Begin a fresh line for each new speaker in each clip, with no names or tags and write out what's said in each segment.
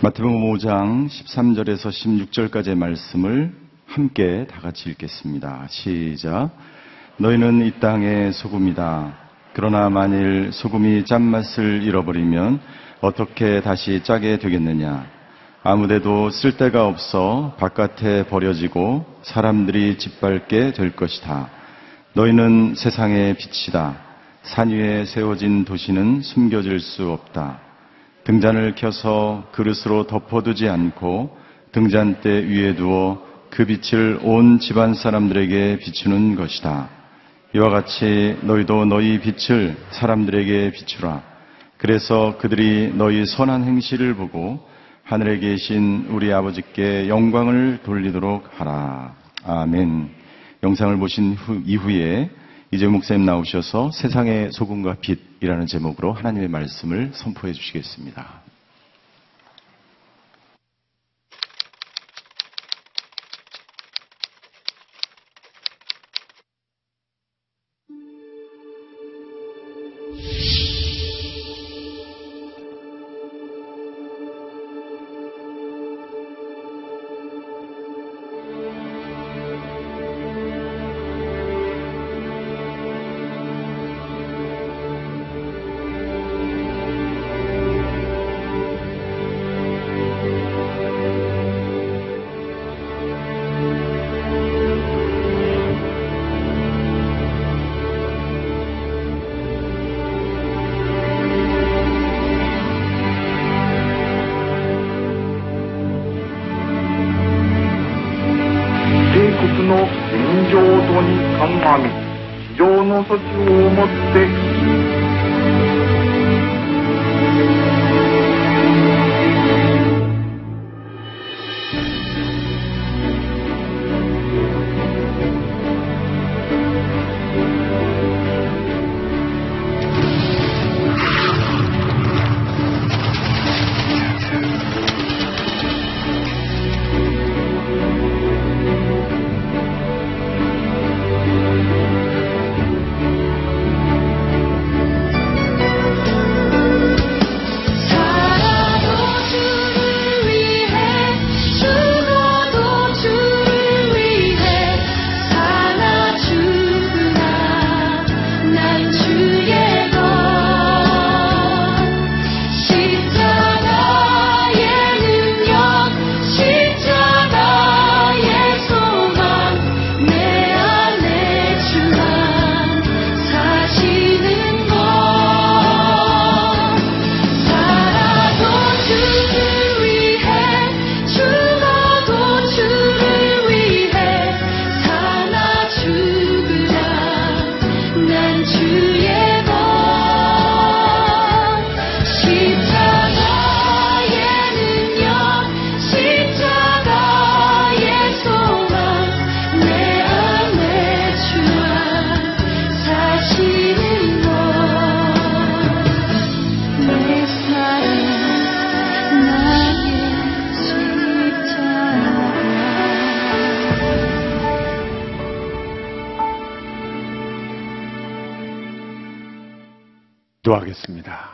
마태복음 5장 13절에서 16절까지의 말씀을 함께 다 같이 읽겠습니다. 시작. 너희는 이 땅의 소금이다. 그러나 만일 소금이 짠맛을 잃어버리면 어떻게 다시 짜게 되겠느냐? 아무데도 쓸데가 없어 바깥에 버려지고 사람들이 짓밟게 될 것이다. 너희는 세상의 빛이다. 산 위에 세워진 도시는 숨겨질 수 없다. 등잔을 켜서 그릇으로 덮어두지 않고 등잔대 위에 두어 그 빛을 온 집안 사람들에게 비추는 것이다. 이와 같이 너희도 너희 빛을 사람들에게 비추라. 그래서 그들이 너희 선한 행실을 보고 하늘에 계신 우리 아버지께 영광을 돌리도록 하라. 아멘. 영상을 보신 이후에 이재 목사님 나오셔서 세상의 소금과 빛이라는 제목으로 하나님의 말씀을 선포해 주시겠습니다.
기도하겠습니다.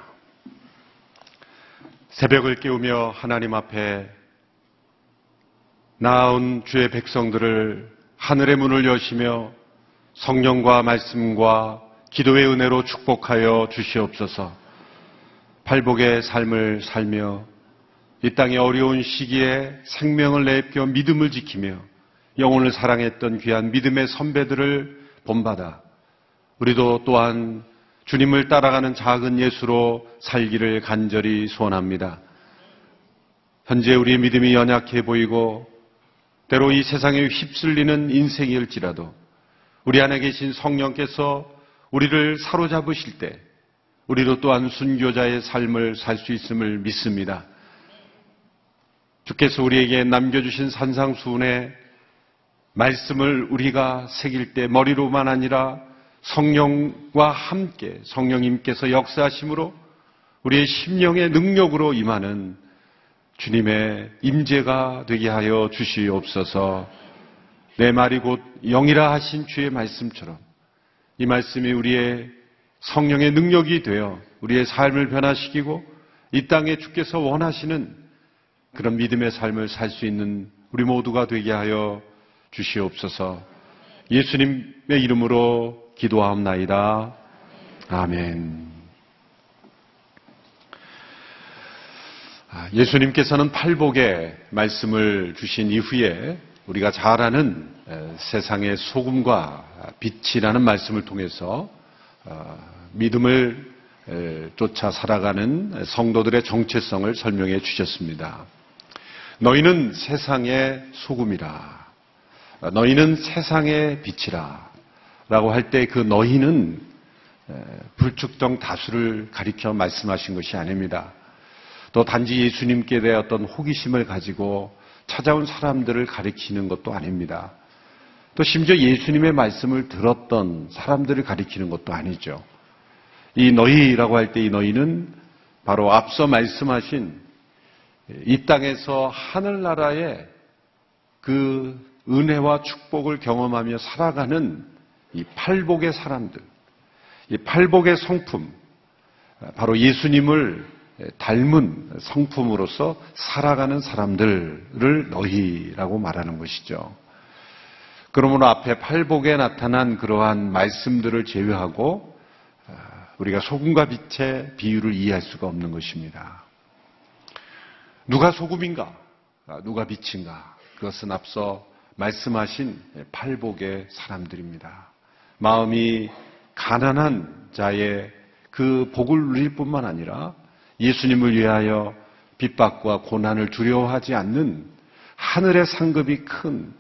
새벽을 깨우며 하나님 앞에 나아온 주의 백성들을 하늘의 문을 여시며 성령과 말씀과 기도의 은혜로 축복하여 주시옵소서. 팔복의 삶을 살며 이 땅의 어려운 시기에 생명을 내입겨 믿음을 지키며 영혼을 사랑했던 귀한 믿음의 선배들을 본받아 우리도 또한 주님을 따라가는 작은 예수로 살기를 간절히 소원합니다. 현재 우리의 믿음이 연약해 보이고 때로 이 세상에 휩쓸리는 인생일지라도 우리 안에 계신 성령께서 우리를 사로잡으실 때 우리도 또한 순교자의 삶을 살 수 있음을 믿습니다. 주께서 우리에게 남겨주신 산상수훈의 말씀을 우리가 새길 때 머리로만 아니라 성령과 함께 성령님께서 역사하심으로 우리의 심령의 능력으로 임하는 주님의 임재가 되게 하여 주시옵소서. 내 말이 곧 영이라 하신 주의 말씀처럼 이 말씀이 우리의 성령의 능력이 되어 우리의 삶을 변화시키고 이 땅에 주께서 원하시는 그런 믿음의 삶을 살 수 있는 우리 모두가 되게 하여 주시옵소서. 예수님의 이름으로 기도하옵나이다. 아멘. 예수님께서는 팔복의 말씀을 주신 이후에 우리가 잘 아는 세상의 소금과 빛이라는 말씀을 통해서 믿음을 쫓아 살아가는 성도들의 정체성을 설명해 주셨습니다. 너희는 세상의 소금이라. 너희는 세상의 빛이라. 라고 할 때 그 너희는 불특정 다수를 가리켜 말씀하신 것이 아닙니다. 또 단지 예수님께 대해 어떤 호기심을 가지고 찾아온 사람들을 가리키는 것도 아닙니다. 또 심지어 예수님의 말씀을 들었던 사람들을 가리키는 것도 아니죠. 이 너희라고 할 때 이 너희는 바로 앞서 말씀하신 이 땅에서 하늘나라의 그 은혜와 축복을 경험하며 살아가는 이 팔복의 사람들, 이 팔복의 성품, 바로 예수님을 닮은 성품으로서 살아가는 사람들을 너희라고 말하는 것이죠. 그러므로 앞에 팔복에 나타난 그러한 말씀들을 제외하고 우리가 소금과 빛의 비유를 이해할 수가 없는 것입니다. 누가 소금인가? 누가 빛인가? 그것은 앞서 말씀하신 팔복의 사람들입니다. 마음이 가난한 자의 그 복을 누릴 뿐만 아니라 예수님을 위하여 핍박과 고난을 두려워하지 않는 하늘의 상급이 큰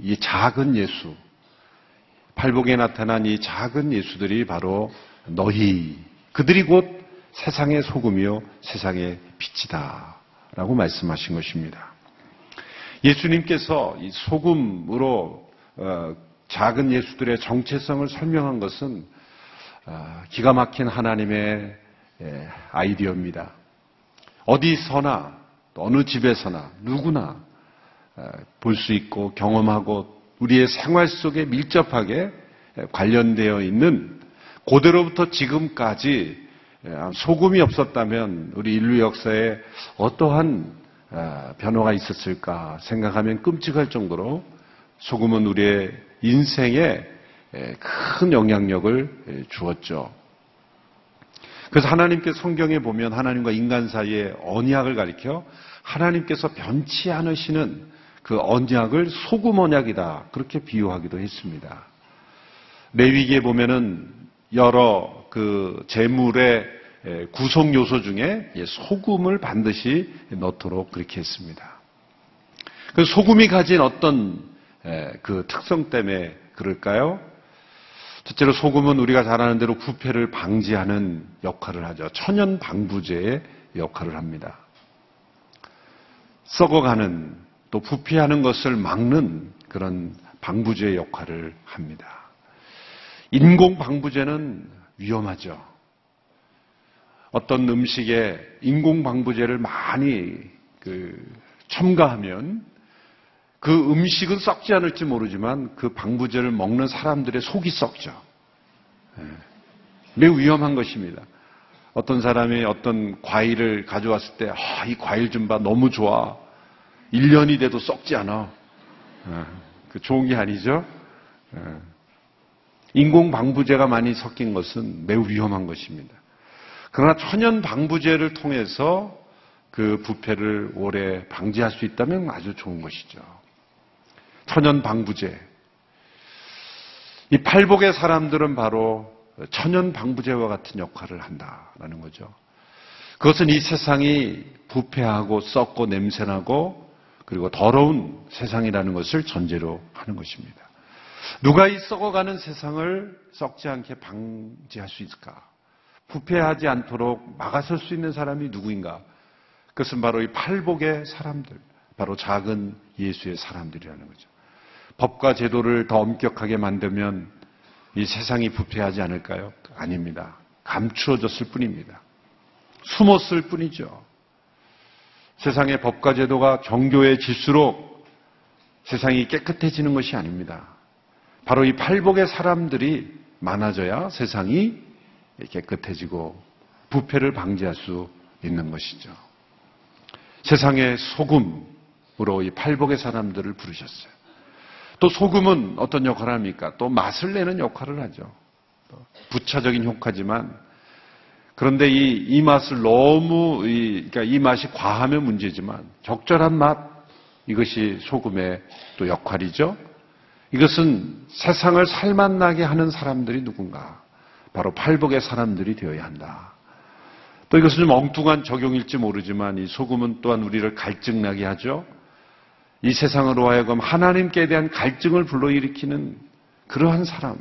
이 작은 예수, 팔복에 나타난 이 작은 예수들이 바로 너희, 그들이 곧 세상의 소금이요 세상의 빛이다 라고 말씀하신 것입니다. 예수님께서 이 소금으로 작은 예수들의 정체성을 설명한 것은 기가 막힌 하나님의 아이디어입니다. 어디서나 어느 집에서나 누구나 볼 수 있고 경험하고 우리의 생활 속에 밀접하게 관련되어 있는 고대로부터 지금까지 소금이 없었다면 우리 인류 역사에 어떠한 변화가 있었을까 생각하면 끔찍할 정도로 소금은 우리의 인생에 큰 영향력을 주었죠. 그래서 하나님께서 성경에 보면 하나님과 인간 사이의 언약을 가리켜 하나님께서 변치 않으시는 그 언약을 소금 언약이다 그렇게 비유하기도 했습니다. 레위기에 보면은 여러 그 제물의 구성 요소 중에 소금을 반드시 넣도록 그렇게 했습니다. 그 소금이 가진 어떤 그 특성 때문에 그럴까요? 첫째로 소금은 우리가 잘 아는 대로 부패를 방지하는 역할을 하죠. 천연 방부제의 역할을 합니다. 썩어가는 또 부패하는 것을 막는 그런 방부제의 역할을 합니다. 인공 방부제는 위험하죠. 어떤 음식에 인공 방부제를 많이 첨가하면 그 음식은 썩지 않을지 모르지만 그 방부제를 먹는 사람들의 속이 썩죠. 매우 위험한 것입니다. 어떤 사람이 어떤 과일을 가져왔을 때 이 과일 좀 봐 너무 좋아. 1년이 돼도 썩지 않아. 그 좋은 게 아니죠. 인공 방부제가 많이 섞인 것은 매우 위험한 것입니다. 그러나 천연 방부제를 통해서 그 부패를 오래 방지할 수 있다면 아주 좋은 것이죠. 천연 방부제. 이 팔복의 사람들은 바로 천연 방부제와 같은 역할을 한다라는 거죠. 그것은 이 세상이 부패하고 썩고 냄새나고 그리고 더러운 세상이라는 것을 전제로 하는 것입니다. 누가 이 썩어가는 세상을 썩지 않게 방지할 수 있을까? 부패하지 않도록 막아설 수 있는 사람이 누구인가? 그것은 바로 이 팔복의 사람들, 바로 작은 예수의 사람들이라는 거죠. 법과 제도를 더 엄격하게 만들면 이 세상이 부패하지 않을까요? 아닙니다. 감추어졌을 뿐입니다. 숨었을 뿐이죠. 세상의 법과 제도가 정교해질수록 세상이 깨끗해지는 것이 아닙니다. 바로 이 팔복의 사람들이 많아져야 세상이 깨끗해지고 부패를 방지할 수 있는 것이죠. 세상의 소금으로 이 팔복의 사람들을 부르셨어요. 또 소금은 어떤 역할을 합니까? 또 맛을 내는 역할을 하죠. 부차적인 효과지만 그런데 이 맛을 너무 그러니까 이 맛이 과하면 문제지만 적절한 맛 이것이 소금의 또 역할이죠. 이것은 세상을 살맛나게 하는 사람들이 누군가? 바로 팔복의 사람들이 되어야 한다. 또 이것은 좀 엉뚱한 적용일지 모르지만 이 소금은 또한 우리를 갈증나게 하죠. 이 세상으로 하여금 하나님께 대한 갈증을 불러일으키는 그러한 사람.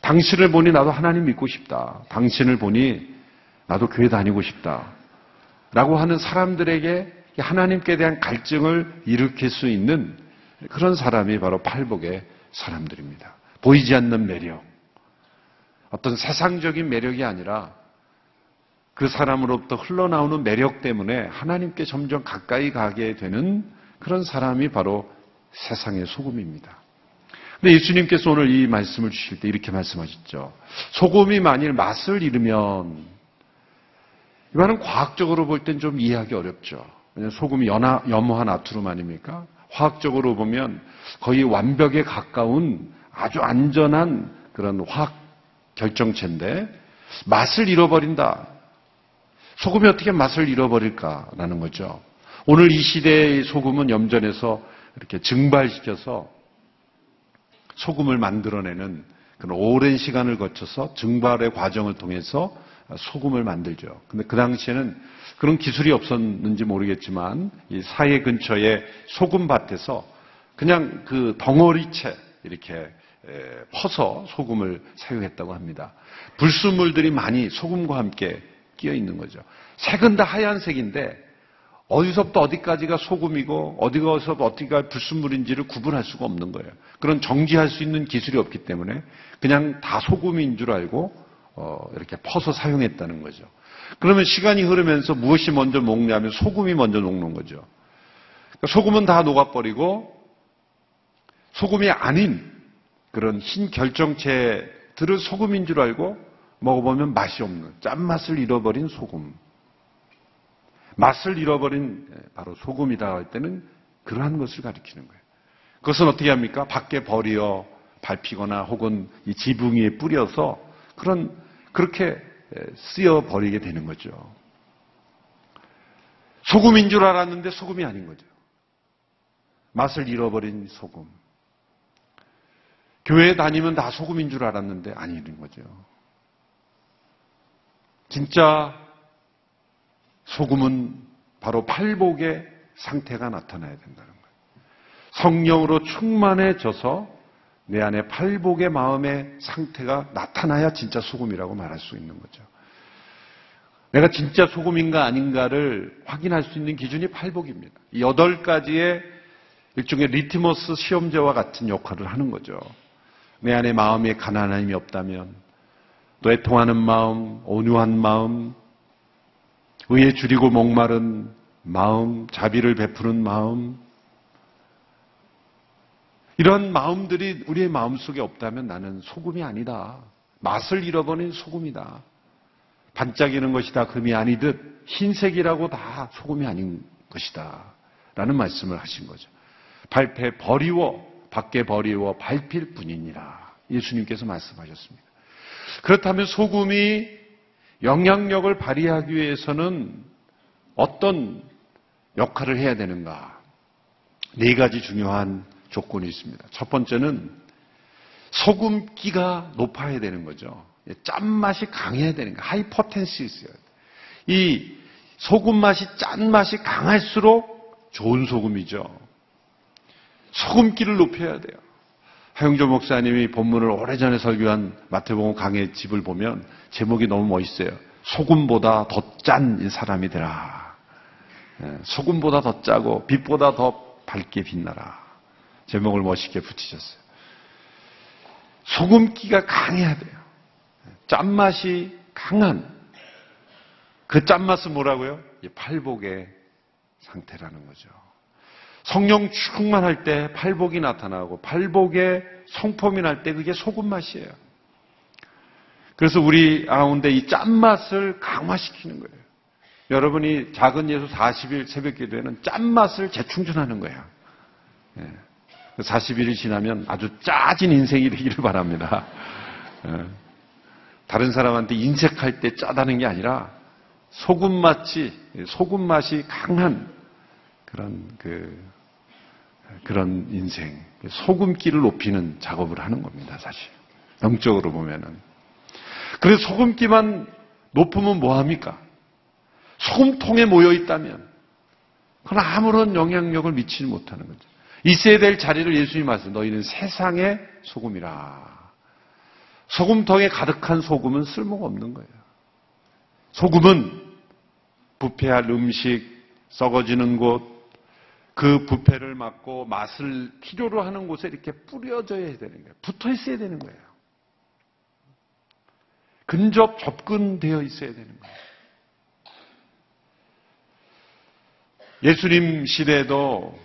당신을 보니 나도 하나님 믿고 싶다. 당신을 보니 나도 교회 다니고 싶다. 라고 하는 사람들에게 하나님께 대한 갈증을 일으킬 수 있는 그런 사람이 바로 팔복의 사람들입니다. 보이지 않는 매력. 어떤 세상적인 매력이 아니라 그 사람으로부터 흘러나오는 매력 때문에 하나님께 점점 가까이 가게 되는 그런 사람이 바로 세상의 소금입니다. 근데 예수님께서 오늘 이 말씀을 주실 때 이렇게 말씀하셨죠. 소금이 만일 맛을 잃으면, 이거는 과학적으로 볼 땐 좀 이해하기 어렵죠. 왜냐하면 소금이 염화 나트륨 아닙니까? 화학적으로 보면 거의 완벽에 가까운 아주 안전한 그런 화학 결정체인데 맛을 잃어버린다. 소금이 어떻게 맛을 잃어버릴까라는 거죠. 오늘 이 시대의 소금은 염전에서 이렇게 증발시켜서 소금을 만들어내는 그런 오랜 시간을 거쳐서 증발의 과정을 통해서 소금을 만들죠. 근데 그 당시에는 그런 기술이 없었는지 모르겠지만 이 사해 근처에 소금밭에서 그냥 그 덩어리채 이렇게 퍼서 소금을 사용했다고 합니다. 불순물들이 많이 소금과 함께 끼어 있는 거죠. 색은 다 하얀색인데 어디서부터 어디까지가 소금이고 어디서부터 어디가 불순물인지를 구분할 수가 없는 거예요. 그런 정지할 수 있는 기술이 없기 때문에 그냥 다 소금인 줄 알고 이렇게 퍼서 사용했다는 거죠. 그러면 시간이 흐르면서 무엇이 먼저 녹냐면 소금이 먼저 녹는 거죠. 그러니까 소금은 다 녹아버리고 소금이 아닌 그런 흰 결정체들을 소금인 줄 알고 먹어보면 맛이 없는 짠맛을 잃어버린 소금. 맛을 잃어버린 바로 소금이다 할 때는 그러한 것을 가리키는 거예요. 그것은 어떻게 합니까? 밖에 버리어 밟히거나 혹은 이 지붕 위에 뿌려서 그렇게 쓰여 버리게 되는 거죠. 소금인 줄 알았는데 소금이 아닌 거죠. 맛을 잃어버린 소금. 교회 다니면 다 소금인 줄 알았는데 아닌 거죠. 진짜 소금은 바로 팔복의 상태가 나타나야 된다는 거예요. 성령으로 충만해져서 내 안에 팔복의 마음의 상태가 나타나야 진짜 소금이라고 말할 수 있는 거죠. 내가 진짜 소금인가 아닌가를 확인할 수 있는 기준이 팔복입니다. 이 8가지의 일종의 리트머스 시험제와 같은 역할을 하는 거죠. 내 안에 마음에 가난함이 없다면, 또 애통하는 마음, 온유한 마음, 의에 줄이고 목마른 마음, 자비를 베푸는 마음, 이런 마음들이 우리의 마음속에 없다면 나는 소금이 아니다. 맛을 잃어버린 소금이다. 반짝이는 것이 다 금이 아니듯 흰색이라고 다 소금이 아닌 것이다. 라는 말씀을 하신 거죠. 밖에 버리워 밟힐 뿐이니라. 예수님께서 말씀하셨습니다. 그렇다면 소금이 영향력을 발휘하기 위해서는 어떤 역할을 해야 되는가? 4가지 중요한 조건이 있습니다. 첫 번째는 소금기가 높아야 되는 거죠. 짠맛이 강해야 되는 거예요. 하이포텐시 있어요. 이 소금 맛이 짠맛이 강할수록 좋은 소금이죠. 소금기를 높여야 돼요. 하용조 목사님이 본문을 오래전에 설교한 마태복음 강의 집을 보면 제목이 너무 멋있어요. 소금보다 더 짠 사람이 되라. 소금보다 더 짜고 빛보다 더 밝게 빛나라. 제목을 멋있게 붙이셨어요. 소금기가 강해야 돼요. 짠맛이 강한 그 짠맛은 뭐라고요? 팔복의 상태라는 거죠. 성령 충만할 때 팔복이 나타나고 팔복의 성품이 날 때 그게 소금 맛이에요. 그래서 우리 가운데 이 짠맛을 강화시키는 거예요. 여러분이 작은 예수 40일 새벽 기도에는 짠맛을 재충전하는 거예요. 40일이 지나면 아주 짜진 인생이 되기를 바랍니다. 다른 사람한테 인색할 때 짜다는 게 아니라 소금 맛이 강한 그런 인생, 소금기를 높이는 작업을 하는 겁니다, 사실. 영적으로 보면은. 그래서 소금기만 높으면 뭐합니까? 소금통에 모여 있다면, 그건 아무런 영향력을 미치지 못하는 거죠. 있어야 될 자리를 예수님이 말씀, 너희는 세상의 소금이라. 소금통에 가득한 소금은 쓸모가 없는 거예요. 소금은 부패할 음식, 썩어지는 곳, 그 부패를 막고 맛을 필요로 하는 곳에 이렇게 뿌려져야 되는 거예요. 붙어 있어야 되는 거예요. 접근되어 있어야 되는 거예요. 예수님 시대에도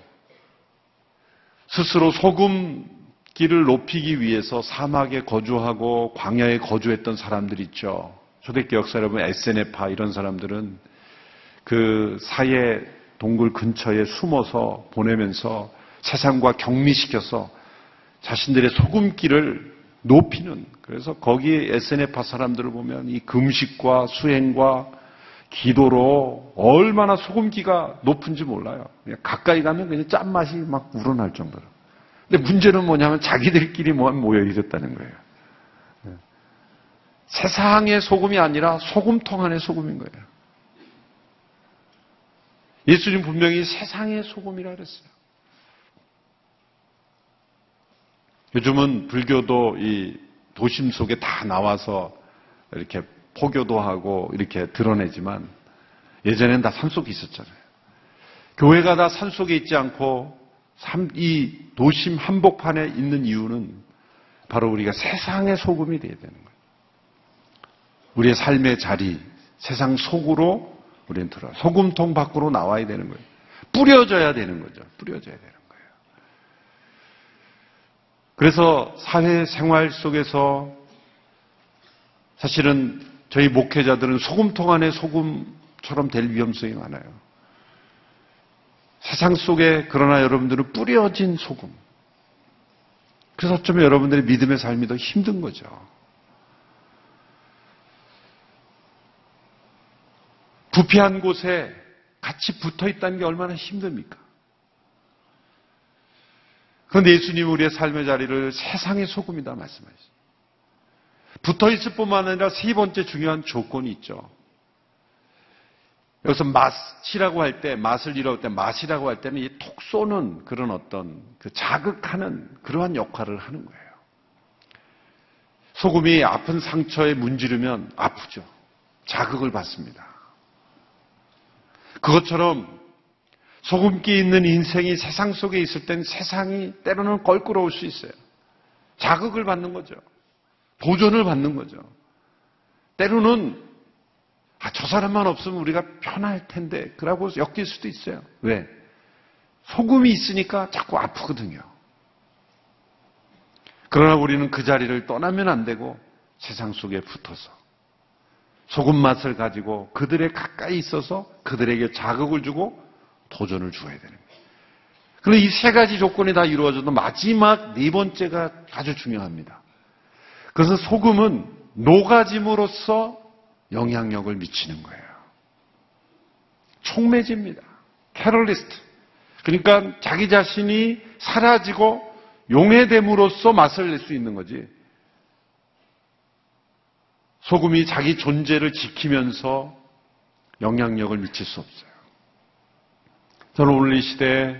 스스로 소금기를 높이기 위해서 사막에 거주하고 광야에 거주했던 사람들이 있죠. 초대교회 역사를 보면 에세네파 이런 사람들은 그 사해 동굴 근처에 숨어서 보내면서 세상과 격리시켜서 자신들의 소금기를 높이는, 그래서 거기에 에세네파 사람들을 보면 이 금식과 수행과 기도로 얼마나 소금기가 높은지 몰라요. 그냥 가까이 가면 그냥 짠맛이 막 우러날 정도로. 근데 문제는 뭐냐면 자기들끼리 모여 있었다는 거예요. 세상의 소금이 아니라 소금통 안의 소금인 거예요. 예수님 분명히 세상의 소금이라 그랬어요. 요즘은 불교도 이 도심 속에 다 나와서 이렇게 포교도 하고 이렇게 드러내지만 예전엔 다 산속에 있었잖아요. 교회가 다 산속에 있지 않고 이 도심 한복판에 있는 이유는 바로 우리가 세상의 소금이 되어야 되는 거예요. 우리의 삶의 자리, 세상 속으로 우리는 들어와. 소금통 밖으로 나와야 되는 거예요. 뿌려져야 되는 거죠. 뿌려져야 되는 거예요. 그래서 사회생활 속에서 사실은 저희 목회자들은 소금통 안에 소금처럼 될 위험성이 많아요. 세상 속에 그러나 여러분들은 뿌려진 소금. 그래서 어쩌면 여러분들의 믿음의 삶이 더 힘든 거죠. 부패한 곳에 같이 붙어 있다는 게 얼마나 힘듭니까? 그런데 예수님은 우리의 삶의 자리를 세상의 소금이다 말씀하셨어요. 붙어 있을 뿐만 아니라 세 번째 중요한 조건이 있죠. 여기서 맛이라고 할 때, 맛을 이룰 때, 맛이라고 할 때는 이 톡 쏘는 그런 어떤 그 자극하는 그러한 역할을 하는 거예요. 소금이 아픈 상처에 문지르면 아프죠. 자극을 받습니다. 그것처럼 소금기 있는 인생이 세상 속에 있을 땐 세상이 때로는 껄끄러울 수 있어요. 자극을 받는 거죠. 도전을 받는 거죠. 때로는 저 사람만 없으면 우리가 편할 텐데 그러고 엮일 수도 있어요. 왜? 소금이 있으니까 자꾸 아프거든요. 그러나 우리는 그 자리를 떠나면 안 되고 세상 속에 붙어서 소금 맛을 가지고 그들에 가까이 있어서 그들에게 자극을 주고 도전을 주어야 되는 거예요. 그런데 이 세 가지 조건이 다 이루어져도 마지막 네 번째가 아주 중요합니다. 그래서 소금은 녹아짐으로써 영향력을 미치는 거예요. 촉매집니다. 캐럴리스트. 그러니까 자기 자신이 사라지고 용해됨으로써 맛을 낼 수 있는 거지. 소금이 자기 존재를 지키면서 영향력을 미칠 수 없어요. 저는 오늘 이 시대에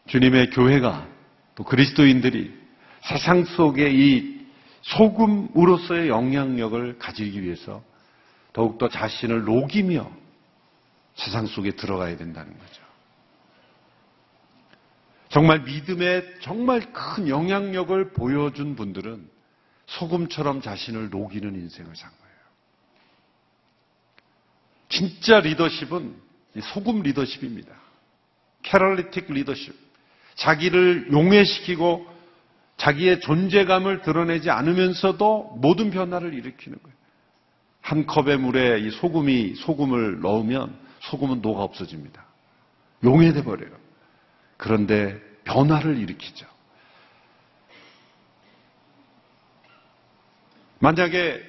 주님의 교회가 또 그리스도인들이 세상 속에 이 소금으로서의 영향력을 가지기 위해서 더욱더 자신을 녹이며 세상 속에 들어가야 된다는 거죠. 정말 믿음에 정말 큰 영향력을 보여준 분들은 소금처럼 자신을 녹이는 인생을 산 거예요. 진짜 리더십은 소금 리더십입니다. 캐럴리틱 리더십. 자기를 용해시키고 자기의 존재감을 드러내지 않으면서도 모든 변화를 일으키는 거예요. 한 컵의 물에 이 소금을 넣으면 소금은 녹아 없어집니다. 용해돼 버려요. 그런데 변화를 일으키죠. 만약에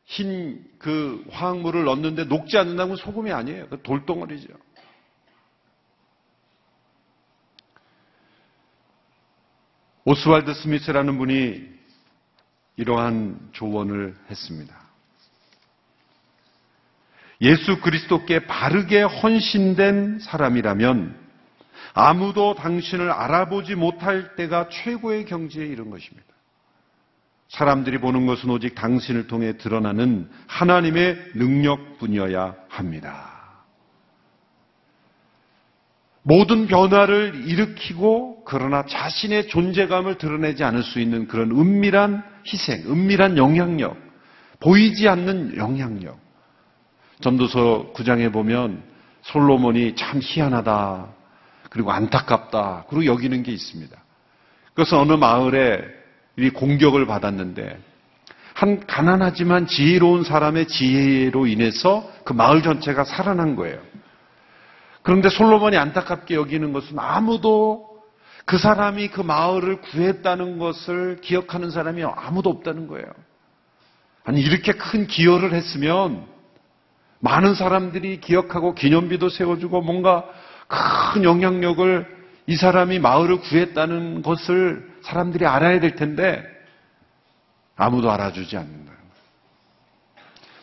흰 그 화학물을 넣는데 녹지 않는다면 소금이 아니에요. 그 돌덩어리죠. 오스왈드 스미스라는 분이 이러한 조언을 했습니다. 예수 그리스도께 바르게 헌신된 사람이라면 아무도 당신을 알아보지 못할 때가 최고의 경지에 이른 것입니다. 사람들이 보는 것은 오직 당신을 통해 드러나는 하나님의 능력뿐이어야 합니다. 모든 변화를 일으키고 그러나 자신의 존재감을 드러내지 않을 수 있는 그런 은밀한 희생, 은밀한 영향력, 보이지 않는 영향력. 전도서 9장에 보면 솔로몬이 참 희한하다, 그리고 안타깝다, 그리고 여기는 게 있습니다. 그래서 어느 마을에 이 공격을 받았는데 한 가난하지만 지혜로운 사람의 지혜로 인해서 그 마을 전체가 살아난 거예요. 그런데 솔로몬이 안타깝게 여기는 것은 아무도 그 사람이 그 마을을 구했다는 것을 기억하는 사람이 아무도 없다는 거예요. 아니 이렇게 큰 기여를 했으면 많은 사람들이 기억하고 기념비도 세워주고 뭔가 큰 영향력을 이 사람이 마을을 구했다는 것을 사람들이 알아야 될 텐데 아무도 알아주지 않는다.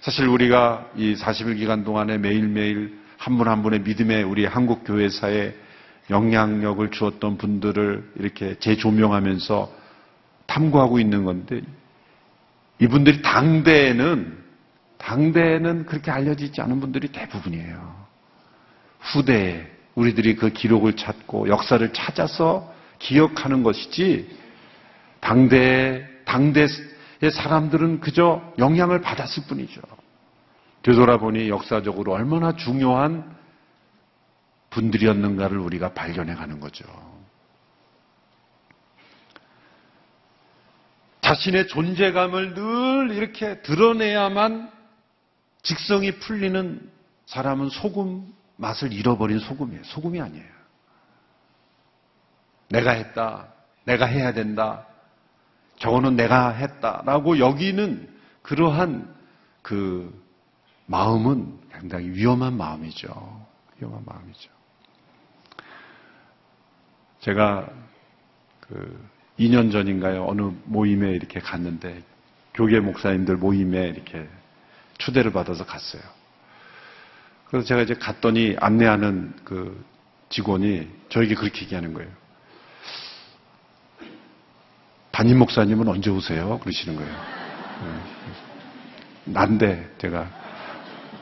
사실 우리가 이 40일 기간 동안에 매일매일 한 분 한 분의 믿음에 우리 한국 교회사에 영향력을 주었던 분들을 이렇게 재조명하면서 탐구하고 있는 건데 이분들이 당대에는 그렇게 알려지지 않은 분들이 대부분이에요. 후대에 우리들이 그 기록을 찾고 역사를 찾아서 기억하는 것이지 당대의 사람들은 그저 영향을 받았을 뿐이죠. 되돌아보니 역사적으로 얼마나 중요한 분들이었는가를 우리가 발견해가는 거죠. 자신의 존재감을 늘 이렇게 드러내야만 직성이 풀리는 사람은 소금 맛을 잃어버린 소금이에요. 소금이 아니에요. 내가 했다, 내가 해야 된다, 저거는 내가 했다라고 여기는 그러한 그 마음은 상당히 위험한 마음이죠. 위험한 마음이죠. 제가 2년 전인가요? 어느 모임에 이렇게 갔는데 교계 목사님들 모임에 이렇게 초대를 받아서 갔어요. 그래서 제가 이제 갔더니 안내하는 그 직원이 저에게 그렇게 얘기하는 거예요. 담임 목사님은 언제 오세요? 그러시는 거예요. 난데 제가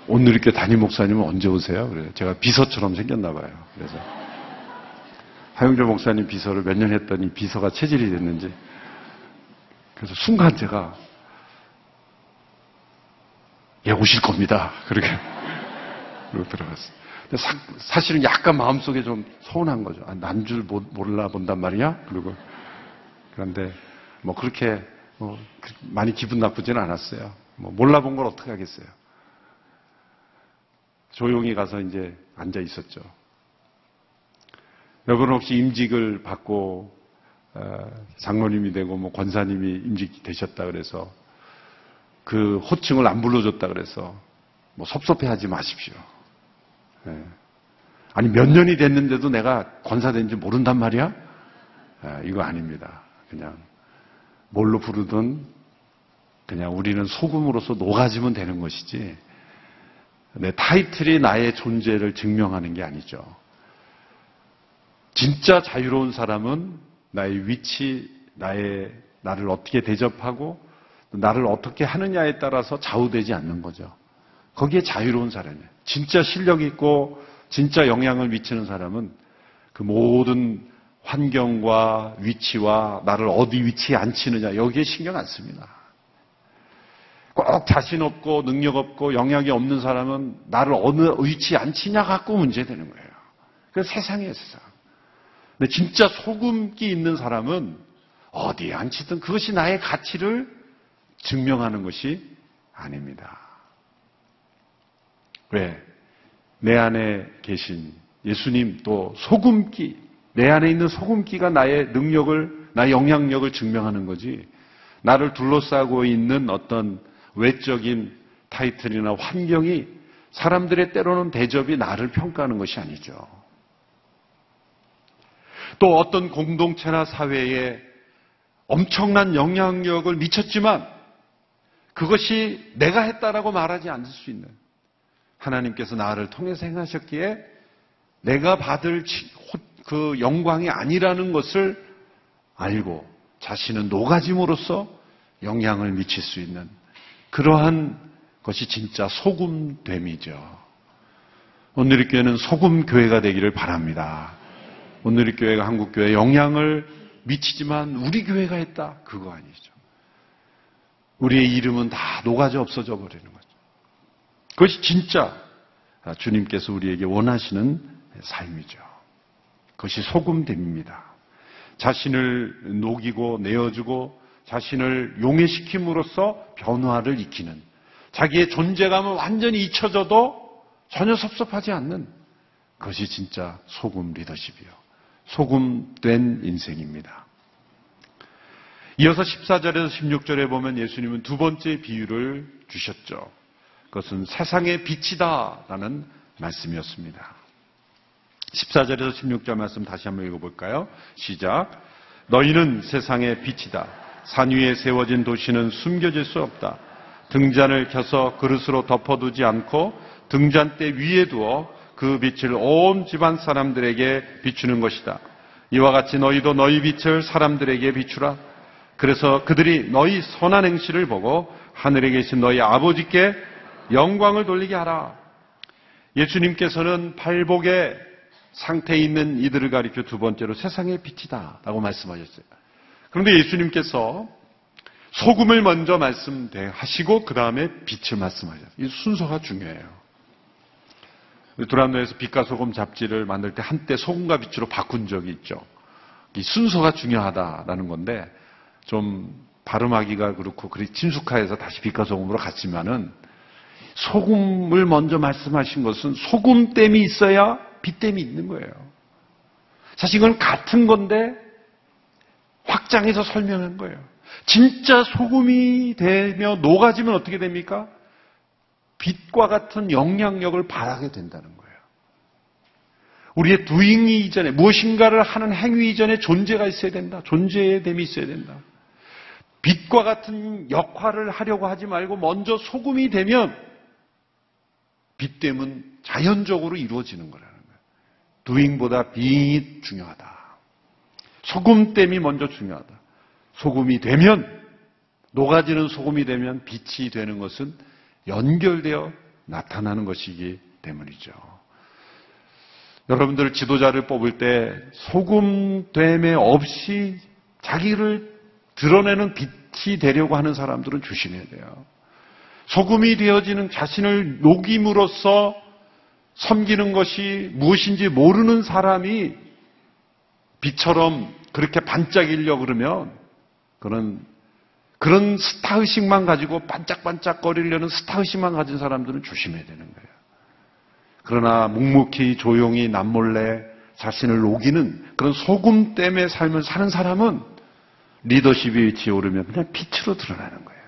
오늘 이렇게 담임 목사님은 언제 오세요? 그래요. 제가 비서처럼 생겼나 봐요. 그래서 하영조 목사님 비서를 몇 년 했더니 비서가 체질이 됐는지 그래서 순간 제가 예 오실 겁니다. 그렇게 그러고 들어갔어요. 근데 사실은 약간 마음속에 좀 서운한 거죠. 난 줄 몰라 본단 말이야? 그런데 뭐 그렇게 많이 기분 나쁘지는 않았어요. 몰라본 걸 어떻게 하겠어요. 조용히 가서 이제 앉아 있었죠. 여러분 혹시 임직을 받고 장로님이 되고 뭐 권사님이 임직 되셨다 그래서 그 호칭을 안 불러줬다 그래서 뭐 섭섭해하지 마십시오. 아니 몇 년이 됐는데도 내가 권사 된지 모른단 말이야? 이거 아닙니다. 그냥 뭘로 부르든 그냥 우리는 소금으로서 녹아지면 되는 것이지 내 타이틀이 나의 존재를 증명하는 게 아니죠. 진짜 자유로운 사람은 나의 위치, 나를 어떻게 대접하고 나를 어떻게 하느냐에 따라서 좌우되지 않는 거죠. 거기에 자유로운 사람이에요. 진짜 실력 있고 진짜 영향을 미치는 사람은 그 모든 환경과 위치와 나를 어디 위치에 앉히느냐 여기에 신경 안 씁니다. 꼭 자신 없고 능력 없고 영향이 없는 사람은 나를 어느 위치에 앉히냐 갖고 문제되는 거예요. 그래서 세상이에요, 세상. 근데 진짜 소금기 있는 사람은 어디에 앉히든 그것이 나의 가치를 증명하는 것이 아닙니다. 왜? 내 안에 계신 예수님 또 소금기, 내 안에 있는 소금기가 나의 능력을, 나의 영향력을 증명하는 거지. 나를 둘러싸고 있는 어떤 외적인 타이틀이나 환경이 사람들의 때로는 대접이 나를 평가하는 것이 아니죠. 또 어떤 공동체나 사회에 엄청난 영향력을 미쳤지만 그것이 내가 했다라고 말하지 않을 수 있는, 하나님께서 나를 통해서 행하셨기에 내가 받을 그 영광이 아니라는 것을 알고 자신은 녹아짐으로써 영향을 미칠 수 있는 그러한 것이 진짜 소금됨이죠. 오늘의 교회는 소금교회가 되기를 바랍니다. 오늘의 교회가 한국교회에 영향을 미치지만 우리 교회가 했다, 그거 아니죠. 우리의 이름은 다 녹아져 없어져 버리는 거죠. 그것이 진짜 주님께서 우리에게 원하시는 삶이죠. 그것이 소금됨입니다. 자신을 녹이고 내어주고 자신을 용해시킴으로써 변화를 익히는, 자기의 존재감은 완전히 잊혀져도 전혀 섭섭하지 않는 그것이 진짜 소금 리더십이요, 소금된 인생입니다. 이어서 14절에서 16절에 보면 예수님은 두 번째 비유를 주셨죠. 그것은 세상의 빛이다라는 말씀이었습니다. 14절에서 16절 말씀 다시 한번 읽어볼까요? 시작. 너희는 세상의 빛이다. 산 위에 세워진 도시는 숨겨질 수 없다. 등잔을 켜서 그릇으로 덮어두지 않고 등잔대 위에 두어 그 빛을 온 집안 사람들에게 비추는 것이다. 이와 같이 너희도 너희 빛을 사람들에게 비추라. 그래서 그들이 너희 선한 행실을 보고 하늘에 계신 너희 아버지께 영광을 돌리게 하라. 예수님께서는 팔복의 상태에 있는 이들을 가리켜 두 번째로 세상의 빛이다 라고 말씀하셨어요. 그런데 예수님께서 소금을 먼저 말씀하시고 그 다음에 빛을 말씀하셨어요. 이 순서가 중요해요. 두란노에서 빛과 소금 잡지를 만들 때 한때 소금과 빛으로 바꾼 적이 있죠. 이 순서가 중요하다라는 건데 좀 발음하기가 그렇고 그리 친숙해서 다시 빛과 소금으로 갔지만은 소금을 먼저 말씀하신 것은 소금댐이 있어야 빛댐이 있는 거예요. 사실 이건 같은 건데 확장해서 설명한 거예요. 진짜 소금이 되며 녹아지면 어떻게 됩니까? 빛과 같은 영향력을 발하게 된다는 거예요. 우리의 doing이 이전에, 무엇인가를 하는 행위 이전에 존재가 있어야 된다. 존재의 됨이 있어야 된다. 빛과 같은 역할을 하려고 하지 말고 먼저 소금이 되면 빛됨은 자연적으로 이루어지는 거라는 거예요. doing보다 being이 중요하다. 소금됨이 먼저 중요하다. 소금이 되면, 녹아지는 소금이 되면 빛이 되는 것은 연결되어 나타나는 것이기 때문이죠. 여러분들 지도자를 뽑을 때 소금됨에 없이 자기를 드러내는 빛이 되려고 하는 사람들은 조심해야 돼요. 소금이 되어지는 자신을 녹임으로써 섬기는 것이 무엇인지 모르는 사람이 빛처럼 그렇게 반짝이려고 그러면 그런 스타의식만 가지고 반짝반짝거리려는 스타의식만 가진 사람들은 조심해야 되는 거예요. 그러나 묵묵히 조용히 남몰래 자신을 녹이는 그런 소금댐의 삶을 사는 사람은 리더십의 위치에 오르면 그냥 빛으로 드러나는 거예요.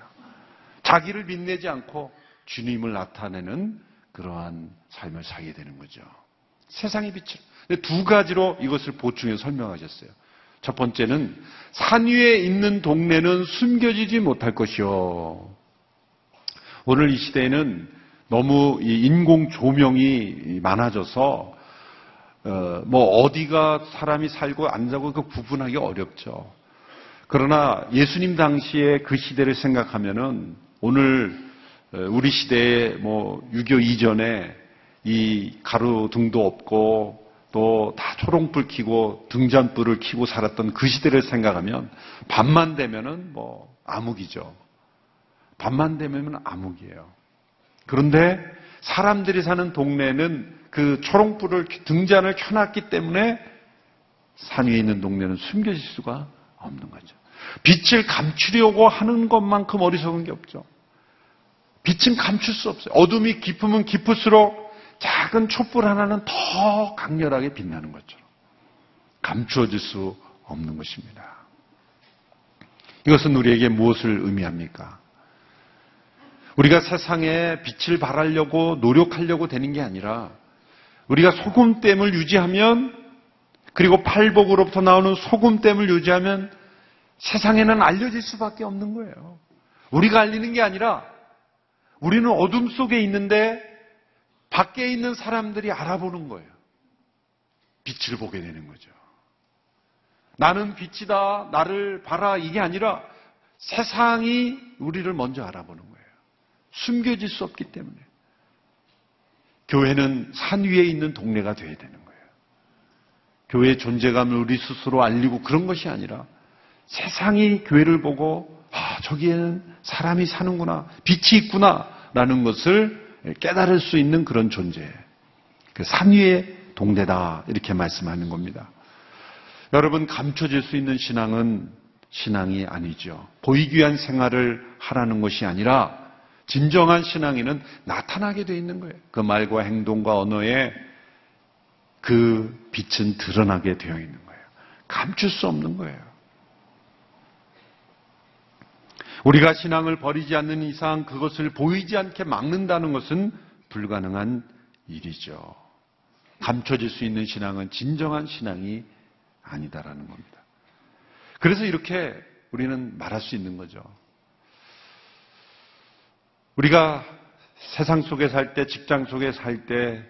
자기를 빛내지 않고 주님을 나타내는 그러한 삶을 살게 되는 거죠. 세상의 빛으로. 근데 두 가지로 이것을 보충해 설명하셨어요. 첫 번째는 산 위에 있는 동네는 숨겨지지 못할 것이요. 오늘 이 시대에는 너무 이 인공 조명이 많아져서 어디가 사람이 살고 안 살고 그 구분하기 어렵죠. 그러나 예수님 당시에 그 시대를 생각하면은 오늘 우리 시대에 6.25 이전에 이 가로등도 없고 또 다 초롱불 켜고 등잔불을 켜고 살았던 그 시대를 생각하면 밤만 되면은 암흑이죠. 밤만 되면 암흑이에요. 그런데 사람들이 사는 동네는 그 초롱불을 등잔을 켜놨기 때문에 산 위에 있는 동네는 숨겨질 수가 없는 거죠. 빛을 감추려고 하는 것만큼 어리석은 게 없죠. 빛은 감출 수 없어요. 어둠이 깊으면 깊을수록 작은 촛불 하나는 더 강렬하게 빛나는 것처럼 감추어질 수 없는 것입니다. 이것은 우리에게 무엇을 의미합니까? 우리가 세상에 빛을 발하려고 노력하려고 되는 게 아니라 우리가 소금댐을 유지하면, 그리고 팔복으로부터 나오는 소금댐을 유지하면 세상에는 알려질 수밖에 없는 거예요. 우리가 알리는 게 아니라 우리는 어둠 속에 있는데 밖에 있는 사람들이 알아보는 거예요. 빛을 보게 되는 거죠. 나는 빛이다, 나를 봐라, 이게 아니라 세상이 우리를 먼저 알아보는 거예요. 숨겨질 수 없기 때문에. 교회는 산 위에 있는 동네가 되어야 되는 거예요. 교회의 존재감을 우리 스스로 알리고 그런 것이 아니라 세상이 교회를 보고 저기에는 사람이 사는구나, 빛이 있구나 라는 것을 깨달을 수 있는 그런 존재. 그 산 위의 동네다 이렇게 말씀하는 겁니다. 여러분, 감춰질 수 있는 신앙은 신앙이 아니죠. 보이기 위한 생활을 하라는 것이 아니라 진정한 신앙인은 나타나게 되어 있는 거예요. 그 말과 행동과 언어에 그 빛은 드러나게 되어 있는 거예요. 감출 수 없는 거예요. 우리가 신앙을 버리지 않는 이상 그것을 보이지 않게 막는다는 것은 불가능한 일이죠. 감춰질 수 있는 신앙은 진정한 신앙이 아니다라는 겁니다. 그래서 이렇게 우리는 말할 수 있는 거죠. 우리가 세상 속에 살 때, 직장 속에 살 때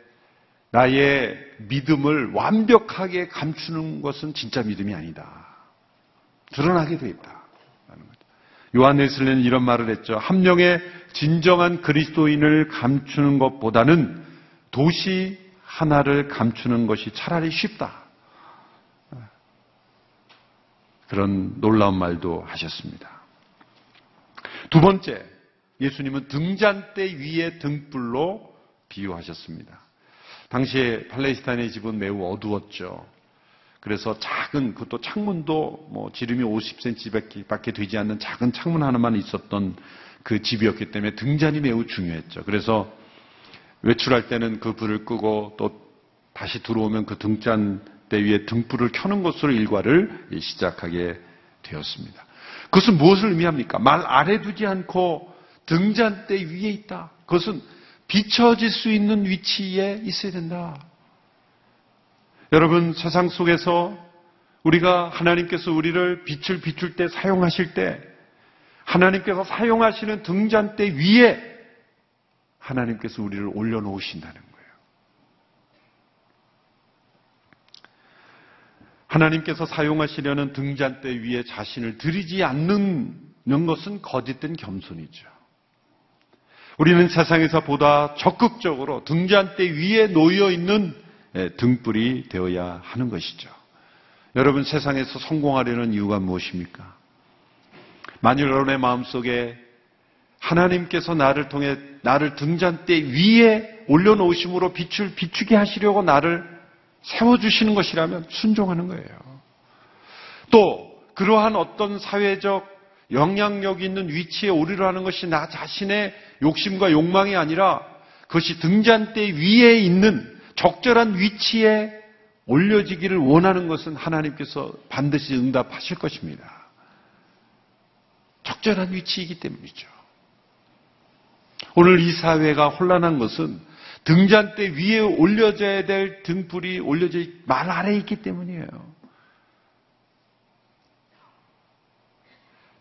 나의 믿음을 완벽하게 감추는 것은 진짜 믿음이 아니다. 드러나게 돼 있다. 요한 웨슬리는 이런 말을 했죠. 한 명의 진정한 그리스도인을 감추는 것보다는 도시 하나를 감추는 것이 차라리 쉽다. 그런 놀라운 말도 하셨습니다. 두 번째, 예수님은 등잔대 위의 등불로 비유하셨습니다. 당시에 팔레스타인의 집은 매우 어두웠죠. 그래서 작은, 그것도 창문도 지름이 50cm밖에 되지 않는 작은 창문 하나만 있었던 그 집이었기 때문에 등잔이 매우 중요했죠. 그래서 외출할 때는 그 불을 끄고 또 다시 들어오면 그 등잔대 위에 등불을 켜는 것으로 일과를 시작하게 되었습니다. 그것은 무엇을 의미합니까? 말 아래 두지 않고 등잔대 위에 있다. 그것은 비춰질 수 있는 위치에 있어야 된다. 여러분, 세상 속에서 우리가 하나님께서 우리를 빛을 비출 때, 사용하실 때 하나님께서 사용하시는 등잔대 위에 하나님께서 우리를 올려놓으신다는 거예요. 하나님께서 사용하시려는 등잔대 위에 자신을 들이지 않는 것은 거짓된 겸손이죠. 우리는 세상에서 보다 적극적으로 등잔대 위에 놓여 있는 등불이 되어야 하는 것이죠. 여러분, 세상에서 성공하려는 이유가 무엇입니까? 만일 여러분의 마음속에 하나님께서 나를 통해 나를 등잔대 위에 올려놓으심으로 빛을 비추게 하시려고 나를 세워주시는 것이라면 순종하는 거예요. 또 그러한 어떤 사회적 영향력 있는 위치에 오르려 하는 것이 나 자신의 욕심과 욕망이 아니라 그것이 등잔대 위에 있는 적절한 위치에 올려지기를 원하는 것은 하나님께서 반드시 응답하실 것입니다. 적절한 위치이기 때문이죠. 오늘 이 사회가 혼란한 것은 등잔대 위에 올려져야 될 등불이 올려져 말 아래에 있기 때문이에요.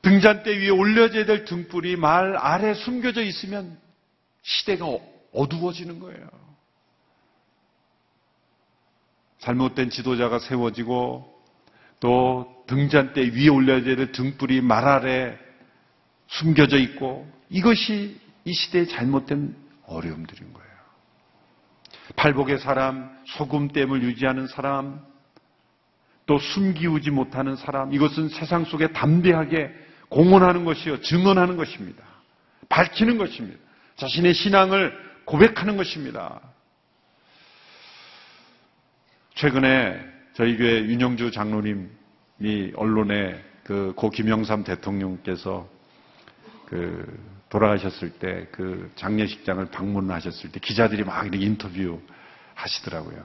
등잔대 위에 올려져야 될 등불이 말 아래 숨겨져 있으면 시대가 어두워지는 거예요. 잘못된 지도자가 세워지고 또 등잔대 위에 올려져야 될 등불이 말 아래 숨겨져 있고 이것이 이 시대의 잘못된 어려움들인 거예요. 팔복의 사람, 소금댐을 유지하는 사람, 또 숨기우지 못하는 사람, 이것은 세상 속에 담대하게 공언하는 것이요, 증언하는 것입니다. 밝히는 것입니다. 자신의 신앙을 고백하는 것입니다. 최근에 저희 교회 윤영주 장로님이 언론에 고 김영삼 대통령께서 돌아가셨을 때 그 장례식장을 방문하셨을 때 기자들이 막 이렇게 인터뷰 하시더라고요.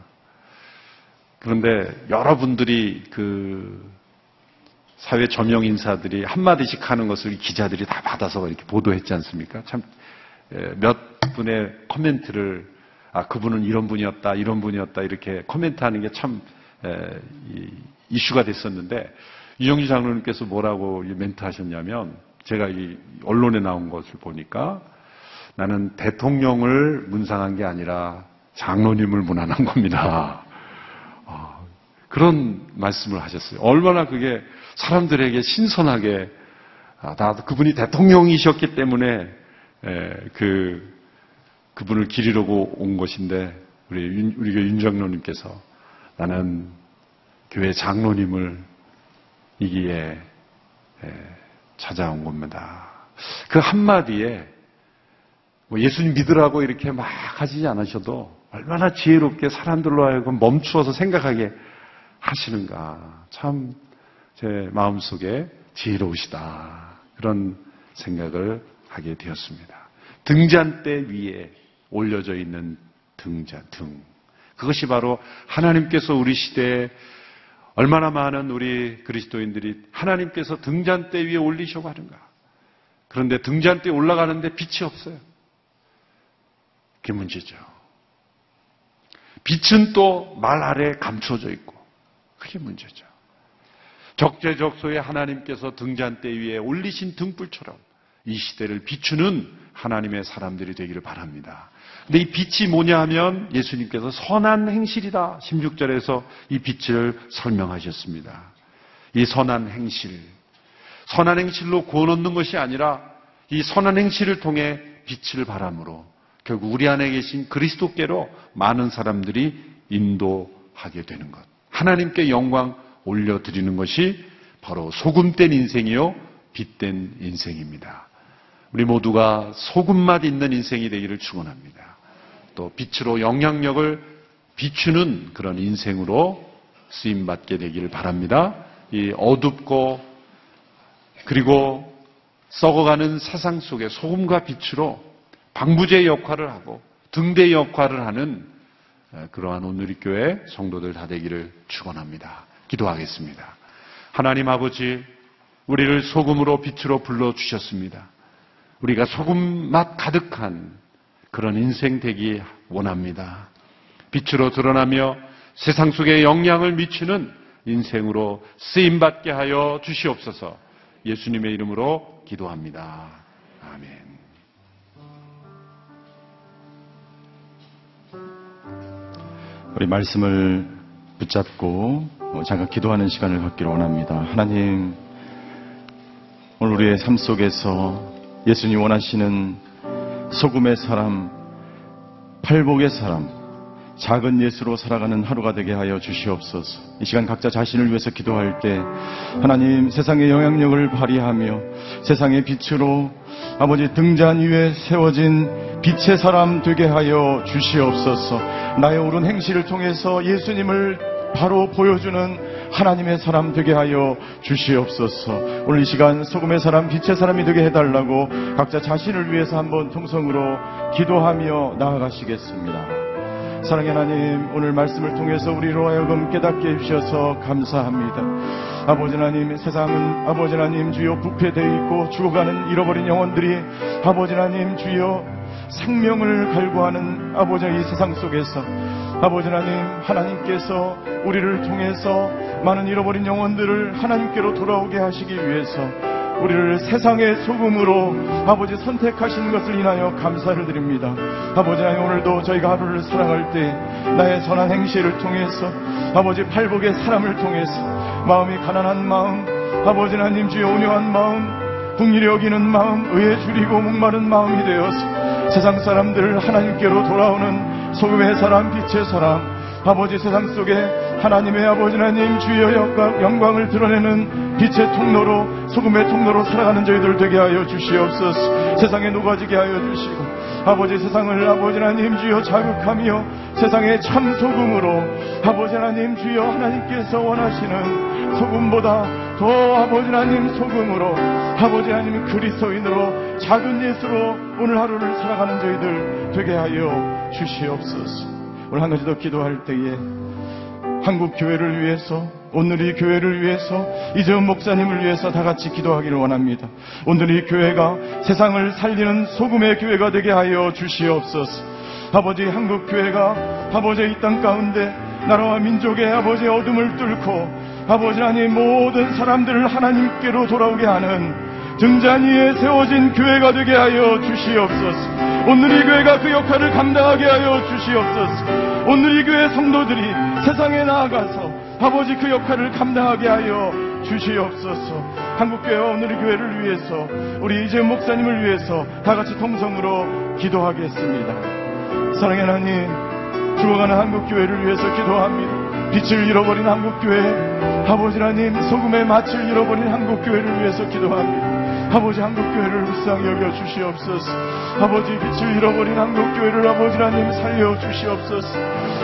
그런데 여러분들이 그 사회 저명 인사들이 한마디씩 하는 것을 기자들이 다 받아서 이렇게 보도했지 않습니까? 참 몇 분의 코멘트를 그분은 이런 분이었다, 이런 분이었다 이렇게 코멘트하는 게 참 이슈가 됐었는데 유영주 장로님께서 뭐라고 멘트하셨냐면 제가 이 언론에 나온 것을 보니까 나는 대통령을 문상한 게 아니라 장로님을 문안한 겁니다. 그런 말씀을 하셨어요. 얼마나 그게 사람들에게 신선하게 나도 그분이 대통령이셨기 때문에 그분을 기리려고 온 것인데 우리 교회 윤 장로님께서 나는 교회 장로님을 이기에 찾아온 겁니다. 그 한마디에 예수님 믿으라고 이렇게 막 하지 않으셔도 얼마나 지혜롭게 사람들로 하여금 멈추어서 생각하게 하시는가. 참 제 마음속에 지혜로우시다. 그런 생각을 하게 되었습니다. 등잔대 위에 올려져 있는 등. 그것이 바로 하나님께서 우리 시대에 얼마나 많은 우리 그리스도인들이 하나님께서 등잔대 위에 올리셔고 하는가. 그런데 등잔대에 올라가는데 빛이 없어요. 그게 문제죠. 빛은 또 말 아래에 감춰져 있고 그게 문제죠. 적재적소에 하나님께서 등잔대 위에 올리신 등불처럼 이 시대를 비추는 하나님의 사람들이 되기를 바랍니다. 근데 이 빛이 뭐냐 하면 예수님께서 선한 행실이다. 16절에서 이 빛을 설명하셨습니다. 이 선한 행실로 구원 얻는 것이 아니라 이 선한 행실을 통해 빛을 바람으로 결국 우리 안에 계신 그리스도께로 많은 사람들이 인도하게 되는 것. 하나님께 영광 올려드리는 것이 바로 소금된 인생이요 빛된 인생입니다. 우리 모두가 소금맛 있는 인생이 되기를 축원합니다. 또 빛으로 영향력을 비추는 그런 인생으로 쓰임받게 되기를 바랍니다. 이 어둡고 그리고 썩어가는 세상 속에 소금과 빛으로 방부제 역할을 하고 등대 역할을 하는 그러한 오늘의 교회 성도들 다 되기를 축원합니다. 기도하겠습니다. 하나님 아버지, 우리를 소금으로 빛으로 불러주셨습니다. 우리가 소금 맛 가득한 그런 인생 되기 원합니다. 빛으로 드러나며 세상 속에 영향을 미치는 인생으로 쓰임받게 하여 주시옵소서. 예수님의 이름으로 기도합니다. 아멘.
우리 말씀을 붙잡고 잠깐 기도하는 시간을 갖기를 원합니다. 하나님, 오늘 우리의 삶 속에서 예수님 원하시는 소금의 사람, 팔복의 사람, 작은 예수로 살아가는 하루가 되게 하여 주시옵소서. 이 시간 각자 자신을 위해서 기도할 때 하나님 세상의 영향력을 발휘하며 세상의 빛으로 아버지 등잔 위에 세워진 빛의 사람 되게 하여 주시옵소서. 나의 옳은 행실을 통해서 예수님을 바로 보여주는 하나님의 사람 되게 하여 주시옵소서. 오늘 이 시간 소금의 사람, 빛의 사람이 되게 해달라고 각자 자신을 위해서 한번 통성으로 기도하며 나아가시겠습니다. 사랑의 하나님, 오늘 말씀을 통해서 우리로 하여금 깨닫게 해주셔서 감사합니다. 아버지 하나님, 세상은 아버지 하나님 주여 부패되어 있고 죽어가는 잃어버린 영혼들이 아버지 하나님 주여 생명을 갈구하는 아버지 이 세상 속에서 아버지 하나님께서 우리를 통해서 많은 잃어버린 영혼들을 하나님께로 돌아오게 하시기 위해서 우리를 세상의 소금으로 아버지 선택하신 것을 인하여 감사를 드립니다. 아버지 하나님, 오늘도 저희가 하루를 살아갈 때 나의 선한 행실을 통해서 아버지 팔복의 사람을 통해서 마음이 가난한 마음, 아버지 하나님 주의 온유한 마음, 긍휼히 여기는 마음, 의에 줄이고 목마른 마음이 되어서 세상 사람들 하나님께로 돌아오는 소금의 사람, 빛의 사람, 아버지 세상 속에 하나님의 아버지 하나님 주여 영광을 드러내는 빛의 통로로 소금의 통로로 살아가는 저희들 되게 하여 주시옵소서. 세상에 녹아지게 하여 주시고 아버지 세상을 아버지 하나님 주여 자극하며 세상의 참 소금으로 아버지 하나님 주여 하나님께서 원하시는 소금보다 더 아버지 하나님 소금으로 아버지 하나님 그리스도인으로 작은 예수로 오늘 하루를 살아가는 저희들 되게 하여 주시옵소서. 오늘 한 가지 더 기도할 때에 한국 교회를 위해서 오늘 이 교회를 위해서 이재훈 목사님을 위해서 다 같이 기도하기를 원합니다. 오늘 이 교회가 세상을 살리는 소금의 교회가 되게 하여 주시옵소서. 아버지 한국 교회가 아버지 이 땅 가운데 나라와 민족의 아버지 어둠을 뚫고 아버지 하나님 모든 사람들을 하나님께로 돌아오게 하는 등잔 위에 세워진 교회가 되게 하여 주시옵소서. 오늘 이 교회가 그 역할을 감당하게 하여 주시옵소서. 오늘 이 교회 성도들이 세상에 나아가서 아버지 그 역할을 감당하게 하여 주시옵소서. 한국교회와 오늘 이 교회를 위해서 우리 이재훈 목사님을 위해서 다 같이 통성으로 기도하겠습니다. 사랑의 하나님, 죽어가는 한국교회를 위해서 기도합니다. 빛을 잃어버린 한국교회, 아버지 하나님 소금의 맛을 잃어버린 한국교회를 위해서 기도합니다. 아버지 한국교회를 불쌍히 여겨 주시옵소서. 아버지 빛을 잃어버린 한국교회를 아버지 하나님 살려 주시옵소서.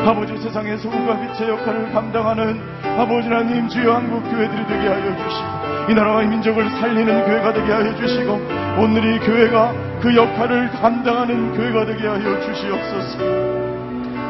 아버지 세상의 소금과 빛의 역할을 감당하는 아버지 하나님 주여 한국교회들이 되게 하여 주시고 이 나라와 이 민족을 살리는 교회가 되게 하여 주시고 오늘 이 교회가 그 역할을 감당하는 교회가 되게 하여 주시옵소서.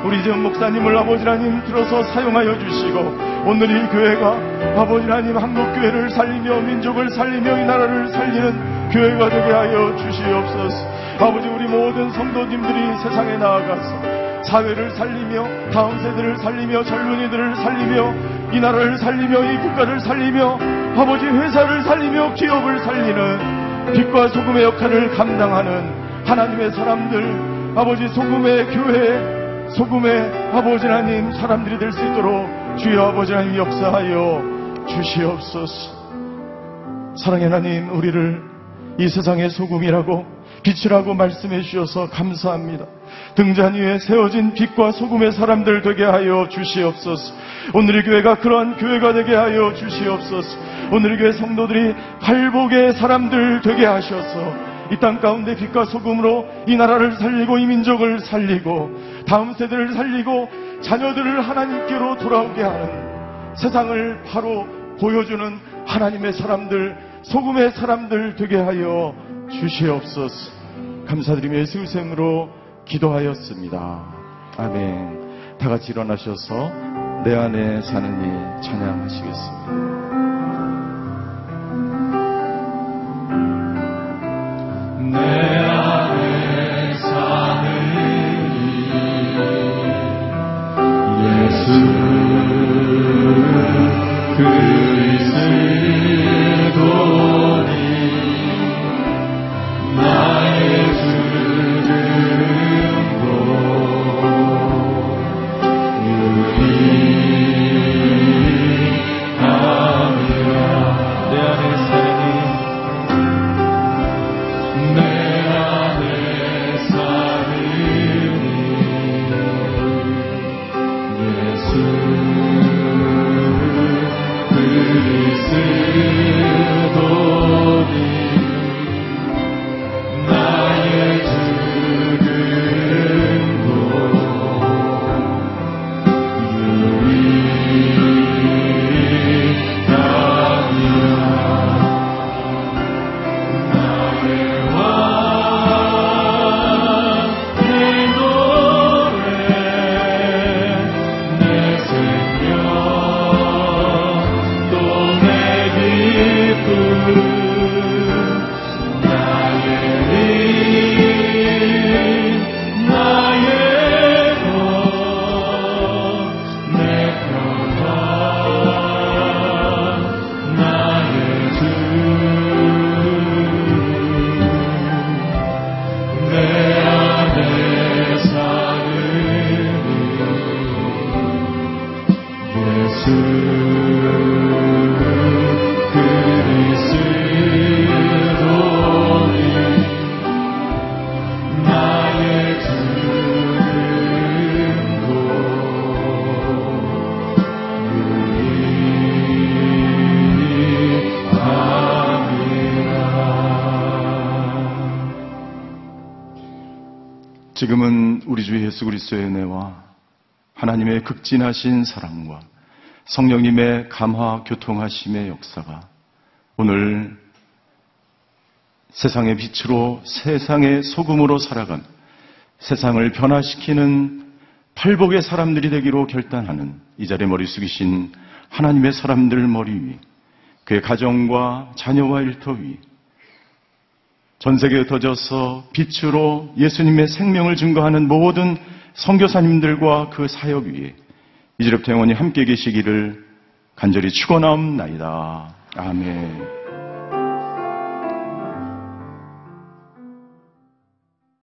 우리 이재훈 목사님을 아버지 하나님 들어서 사용하여 주시고 오늘 이 교회가 아버지 하나님 한국교회를 살리며 민족을 살리며 이 나라를 살리는 교회가 되게 하여 주시옵소서. 아버지 우리 모든 성도님들이 세상에 나아가서 사회를 살리며 다음 세대를 살리며 젊은이들을 살리며 이 나라를 살리며 이 국가를 살리며 아버지 회사를 살리며 기업을 살리는 빛과 소금의 역할을 감당하는 하나님의 사람들 아버지 소금의 교회 소금의 아버지 하나님 사람들이 될 수 있도록 주여 아버지 하나님 역사하여 주시옵소서. 사랑의 하나님 우리를 이 세상의 소금이라고 빛이라고 말씀해 주셔서 감사합니다. 등잔 위에 세워진 빛과 소금의 사람들 되게 하여 주시옵소서. 오늘의 교회가 그러한 교회가 되게 하여 주시옵소서. 오늘의 교회 성도들이 팔복의 사람들 되게 하셔서 이 땅 가운데 빛과 소금으로 이 나라를 살리고 이 민족을 살리고 다음 세대를 살리고 자녀들을 하나님께로 돌아오게 하는 세상을 바로 보여주는 하나님의 사람들 소금의 사람들 되게 하여 주시옵소서. 감사드리며 예수의 이름으로 기도하였습니다. 아멘. 다 같이 일어나셔서 내 안에 사는 이 찬양하시겠습니다.
내 안에 사는 예수 그리스도니 나의 주름도 유리함이라. 내 안에 사는
지금은 우리 주 예수 그리스도의 은혜와 하나님의 극진하신 사랑과 성령님의 감화 교통하심의 역사가 오늘 세상의 빛으로 세상의 소금으로 살아간 세상을 변화시키는 팔복의 사람들이 되기로 결단하는 이 자리에 머리 숙이신 하나님의 사람들 머리 위, 그의 가정과 자녀와 일터 위, 전 세계에 흩어져서 빛으로 예수님의 생명을 증거하는 모든 선교사님들과 그 사역 위에 이제부터 영원히 함께 계시기를 간절히 축원하옵나이다. 아멘.